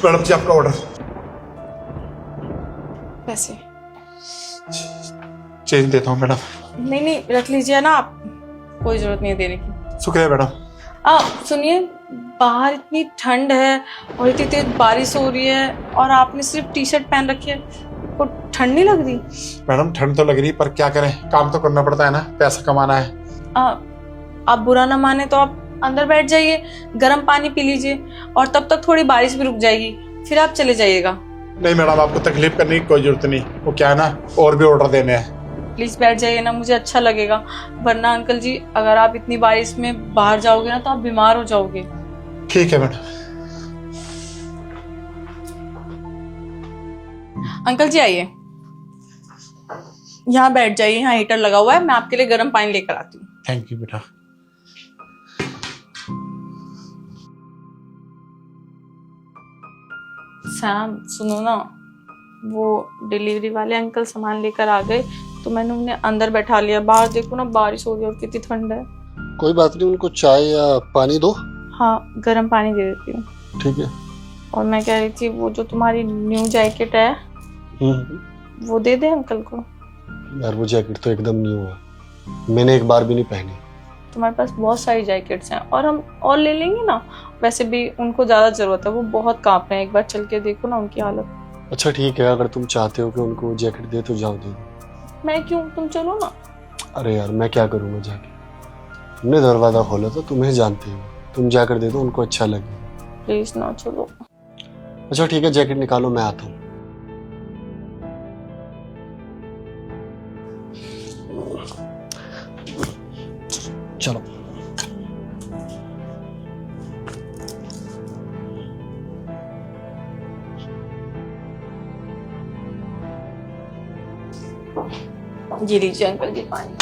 Madam जी आपका order. पैसे change देता हूँ मैडम। नहीं नहीं, रख लीजिए ना आप, कोई जरूरत नहीं है देने की। शुक्रिया मैडम। सुनिए, बाहर इतनी ठंड है और इतनी तेज बारिश हो रही है और आपने सिर्फ टी शर्ट पहन रखी है, को ठंड नहीं लग रही? मैडम ठंड तो लग रही पर क्या करें, काम तो करना पड़ता है ना, पैसा कमाना है। आप बुरा ना माने तो आप अंदर बैठ जाइए, गर्म पानी पी लीजिए और तब तक थोड़ी बारिश भी रुक जाएगी, फिर आप चले जाइएगा। नहीं मैडम, आपको तकलीफ करने की कोई जरूरत नहीं, वो क्या है ना, और भी ऑर्डर देने हैं। प्लीज बैठ जाइए ना, मुझे अच्छा लगेगा। वरना अंकल जी, अगर आप इतनी बारिश में बाहर जाओगे ना तो आप बीमार हो जाओगे। ठीक है मैडम। अंकल जी आइए, यहाँ बैठ जाइए, यहाँ हीटर लगा हुआ है, मैं आपके लिए गर्म पानी लेकर आती हूँ। थैंक यू बेटा। सैम सुनो ना, वो डिलीवरी वाले अंकल सामान लेकर आ गए तो मैंने उन्हें अंदर बैठा लिया। बाहर देखो ना, बारिश हो रही है और कितनी ठंड है। कोई बात नहीं, उनको चाय या पानी दो। हाँ, गर्म पानी दे देती हूँ। ठीक है। और मैं कह रही थी, वो जो तुम्हारी न्यू जैकेट है वो दे दे अंकल को। यार वो जैकेट तो एकदम न्यू है, मैंने एक बार भी नहीं पहनी। तुम्हारे पास बहुत सारी जैकेट्स हैं और हम और ले लेंगे ना। वैसे भी उनको ज्यादा जरूरत है, वो बहुत कांप रहे हैं, एक बार चल के देखो ना उनकी हालत। अच्छा ठीक है, अगर तुम चाहते हो कि उनको जैकेट दे तो जाओ दे दो। मैं क्यों, तुम चलो ना। अरे यार मैं क्या करूँगा जाके, तुमने दरवाजा खोला तो तुम्हें जानती हो, तुम जाकर दे दो, उनको अच्छा लगेगा। प्लीज ना, चलो। अच्छा ठीक है, जैकेट निकालो, मैं आता हूँ। चलो। जी लीजिए अंकल जी पानी।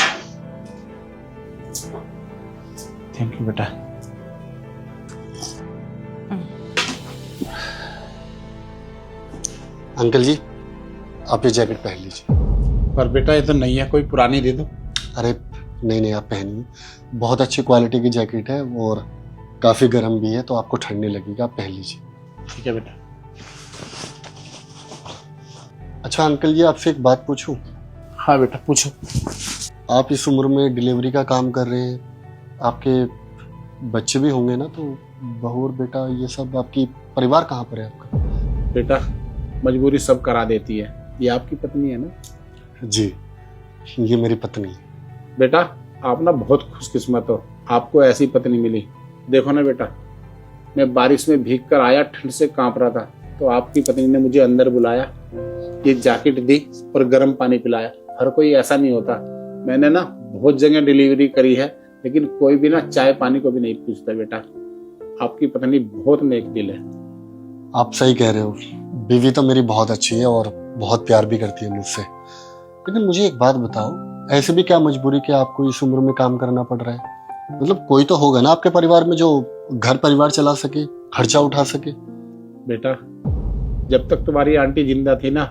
थैंक यू बेटा। अंकल जी आप ये जैकेट पहन लीजिए। पर बेटा ये तो नहीं है, कोई पुरानी दे दो। अरे नहीं नहीं, आप पहनिए, बहुत अच्छी क्वालिटी की जैकेट है और काफ़ी गर्म भी है, तो आपको ठंड नहीं लगेगी, आप पहन लीजिए। ठीक है बेटा। अच्छा अंकल जी, आपसे एक बात पूछूं? हाँ बेटा पूछो। आप इस उम्र में डिलीवरी का काम कर रहे हैं, आपके बच्चे भी होंगे ना, तो बहू और बेटा ये सब, आपकी परिवार कहाँ पर है आपका? बेटा मजबूरी सब करा देती है, ये आपकी पत्नी है ना? जी ये मेरी पत्नी है। बेटा आप ना बहुत खुशकिस्मत हो, आपको ऐसी पत्नी मिली। देखो ना बेटा, मैं बारिश में भीग कर आया, ठंड से कांप रहा था, तो आपकी पत्नी ने मुझे अंदर बुलाया, ये जैकेट दी और गर्म पानी पिलाया। हर कोई ऐसा नहीं होता। मैंने ना बहुत जगह डिलीवरी करी है, लेकिन कोई भी ना चाय पानी को भी नहीं पूछता। बेटा आपकी पत्नी बहुत नेक दिल है। आप सही कह रहे हो, बीवी तो मेरी बहुत अच्छी है और बहुत प्यार भी करती है मुझसे। लेकिन मुझे एक बात बताओ, ऐसे भी क्या मजबूरी कि आपको इस उम्र में काम करना पड़ रहा है? मतलब कोई तो होगा ना आपके परिवार में जो घर परिवार चला सके, खर्चा उठा सके। बेटा जब तक तुम्हारी आंटी जिंदा थी ना,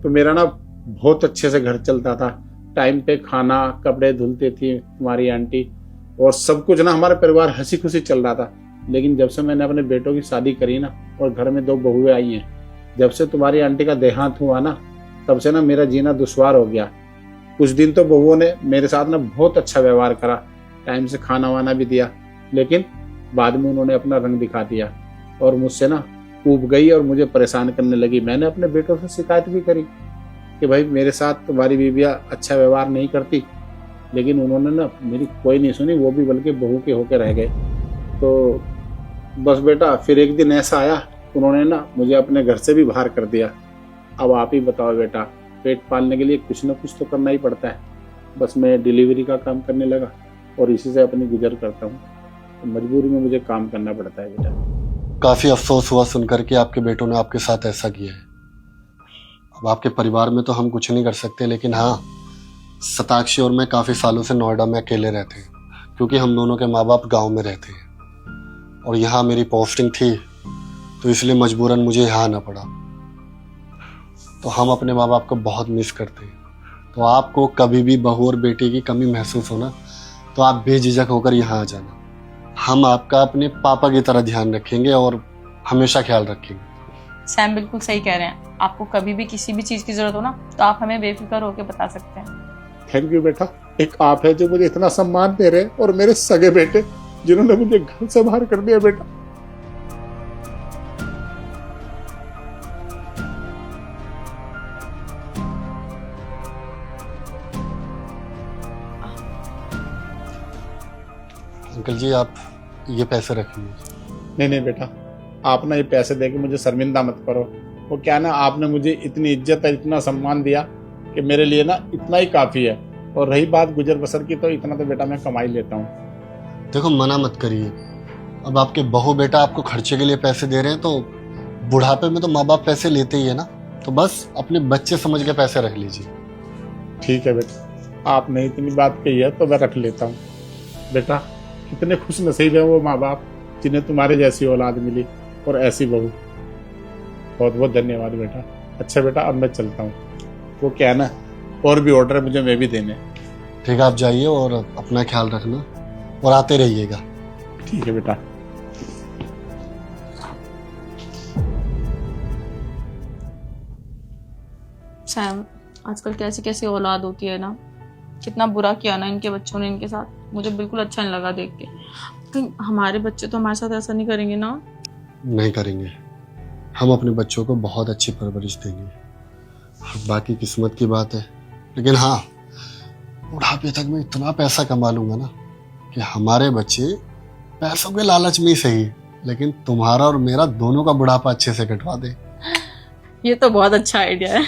तो मेरा ना बहुत अच्छे से घर चलता था। टाइम पे खाना, कपड़े धुलती थी तुम्हारी आंटी, और सब कुछ ना हमारा परिवार हंसी खुशी चल रहा था। लेकिन जब से मैंने अपने बेटों की शादी करी ना, और घर में 2 बहुएं आई हैं, जब से तुम्हारी आंटी का देहांत हुआ ना, तब से ना मेरा जीना दुश्वार हो गया। कुछ दिन तो बहुओं ने मेरे साथ ना बहुत अच्छा व्यवहार करा, टाइम से खाना वाना भी दिया, लेकिन बाद में उन्होंने अपना रंग दिखा दिया और मुझसे ना ऊब गई और मुझे परेशान करने लगी। मैंने अपने बेटों से शिकायत भी करी कि भाई मेरे साथ तुम्हारी बीवियाँ अच्छा व्यवहार नहीं करती, लेकिन उन्होंने ना मेरी कोई नहीं सुनी, वो भी बल्कि बहू के होके रह गए। तो बस बेटा फिर एक दिन ऐसा आया, उन्होंने ना मुझे अपने घर से भी बाहर कर दिया। अब आप ही बताओ बेटा, पेट पालने के लिए कुछ ना कुछ तो करना ही पड़ता है। बस मैं डिलीवरी का काम करने लगा और इसी से अपनी गुजर करता हूँ, तो मजबूरी में मुझे काम करना पड़ता है बेटा। काफी अफसोस हुआ सुनकर कि आपके बेटों ने आपके साथ ऐसा किया है। अब आपके परिवार में तो हम कुछ नहीं कर सकते, लेकिन हाँ, शताक्षी और मैं काफी सालों से नोएडा में अकेले रहते हैं, क्योंकि हम दोनों के माँ बाप गाँव में रहते हैं और यहाँ मेरी पोस्टिंग थी, तो इसलिए मजबूरन मुझे यहाँ आना पड़ा। तो हम अपने माँ बाप को बहुत मिस करते हैं। तो आपको कभी भी बहू और बेटी की कमी महसूस हो ना, तो आप बेझिझक होकर यहाँ आ जाना। हम आपका अपने पापा की तरह ध्यान रखेंगे और हमेशा ख्याल रखेंगे। सैम बिल्कुल सही कह रहे हैं। आपको कभी भी किसी भी चीज़ की ज़रूरत हो ना, तो आप हमें बेफिक्र होकर बता सकते हैं। थैंक यू बेटा। एक आप है जो मुझे इतना सम्मान दे रहे हैं, और मेरे सगे बेटे जिन्होंने मुझे घर से बाहर कर दिया बेटा। अंकल जी आप ये पैसे रख लीजिए। नहीं नहीं बेटा, आप ना ये पैसे देके मुझे शर्मिंदा मत करो। वो क्या ना, आपने मुझे इतनी इज्जत है, इतना सम्मान दिया कि मेरे लिए ना इतना ही काफ़ी है। और रही बात गुजर बसर की, तो इतना तो बेटा मैं कमा ही लेता हूँ। देखो मना मत करिए, अब आपके बहू बेटा आपको खर्चे के लिए पैसे दे रहे हैं, तो बुढ़ापे में तो माँ बाप पैसे लेते ही है ना, तो बस अपने बच्चे समझ के पैसे रख लीजिए। ठीक है बेटा, आपने इतनी बात कही है तो मैं रख लेता हूँ। बेटा कितने खुश नसीब है वो माँ बाप जिन्हें तुम्हारे जैसी औलाद मिली और ऐसी बहू। बहुत बहुत धन्यवाद बेटा। अच्छा बेटा, अब मैं चलता हूँ। वो क्या है ना, और भी ऑर्डर है मुझे, मैं भी देने। ठीक है आप जाइए और अपना ख्याल रखना और आते रहिएगा। ठीक है बेटा। सैम, आजकल कैसी कैसी औलाद होती है ना, कितना बुरा किया ना इनके बच्चों ने इनके साथ। मुझे बिल्कुल अच्छा नहीं लगा देख के। कहीं हमारे बच्चे तो हमारे साथ ऐसा नहीं करेंगे ना? नहीं करेंगे, हम अपने बच्चों को बहुत अच्छी परवरिश देंगे। बाकी किस्मत की बात है, लेकिन हाँ बुढ़ापे तक मैं इतना पैसा कमा लूंगा ना कि हमारे बच्चे पैसों के लालच में ही सही, लेकिन तुम्हारा और मेरा दोनों का बुढ़ापा अच्छे से कटवा दे। ये तो बहुत अच्छा आइडिया है।